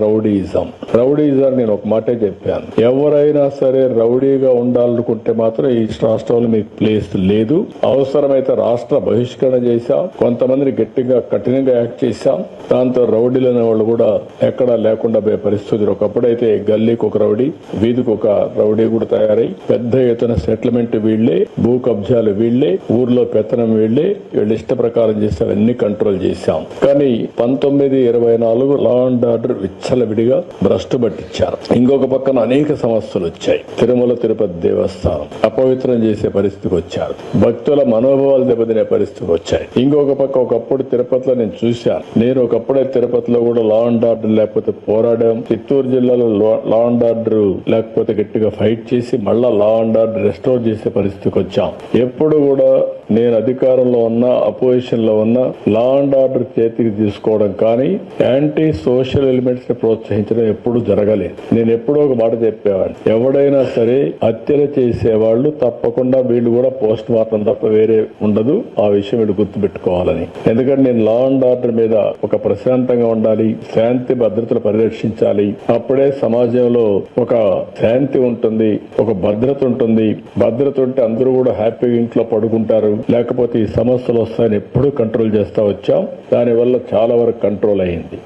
Rowdyism నేను ఒక మాటే చెప్పాను. ఎవరైనా సరే రౌడీగా ఉండాలనుకుంటే మాత్రం ఈ రాష్ట్రంలో మీకు ప్లేస్ లేదు. అవసరమైతే రాష్ట్ర బహిష్కరణ చేశాం, కొంతమందిని గట్టిగా కఠినంగా యాక్ట్ చేశాం. దాంతో రౌడీలు అనే వాళ్ళు కూడా ఎక్కడా లేకుండా పోయే పరిస్థితులు. ఒకప్పుడైతే గల్లీకి ఒక రౌడీ, వీధికి ఒక రౌడీ కూడా తయారై పెద్ద ఎత్తున సెటిల్మెంట్ వీళ్లే, భూ కబ్జాలు వీళ్లే, ఊర్లో పెత్తనం వీళ్లే, వీళ్ళ ఇష్ట ప్రకారం చేస్తే అవన్నీ కంట్రోల్ చేశాం. కానీ 1924 లా అండ్ ఆర్డర్ విచ్చలవిడిగా భ్రష్టు పట్టించారు. ఇంకొక పక్కన అనేక సమస్యలు వచ్చాయి. తిరుమల తిరుపతి దేవస్థానం అపవిత్రం చేసే పరిస్థితికి వచ్చారు. భక్తుల మనోభావాలు దెబ్బతినే పరిస్థితికి వచ్చాయి. ఇంకొక పక్క ఒకప్పుడు తిరుపతిలో నేను చూశాను. నేను ఒకప్పుడే తిరుపతిలో కూడా లా అండ్ ఆర్డర్ లేకపోతే పోరాడాం. చిత్తూరు జిల్లాలో లా అండ్ ఆర్డర్ లేకపోతే గట్టిగా ఫైట్ చేసి మళ్ళా లా అండ్ ఆర్డర్ రెస్టోర్ చేసే పరిస్థితికి వచ్చాం. ఎప్పుడు కూడా నేను అధికారంలో ఉన్నా, అపోజిషన్ లో ఉన్నా లా అండ్ ఆర్డర్ చేతికి తీసుకోవడం కానీ యాంటీ సోషల్ ఎలిమెంట్స్ ని ప్రోత్సహించడం ఎప్పుడు జరగలేదు. నేను ఎప్పుడో ఒక మాట చెప్పేవాడిని, ఎవడైనా సరే హత్యలు చేసేవాళ్లు తప్పకుండా వీళ్ళు కూడా పోస్ట్ మార్టం తప్ప వేరే ఉండదు. ఆ విషయం వీళ్ళు గుర్తుపెట్టుకోవాలని. ఎందుకంటే నేను లా అండ్ ఆర్డర్ మీద ఒక ప్రశాంతంగా ఉండాలి, శాంతి భద్రతలు పరిరక్షించాలి. అప్పుడే సమాజంలో ఒక శాంతి ఉంటుంది, ఒక భద్రత ఉంటుంది. భద్రత ఉంటే అందరూ కూడా హ్యాపీగా ఇంట్లో పడుకుంటారు. లేకపోతే ఈ సమస్యలు వస్తాయని ఎప్పుడూ కంట్రోల్ చేస్తా వచ్చాం. దానివల్ల చాలా వరకు కంట్రోల్ అయింది.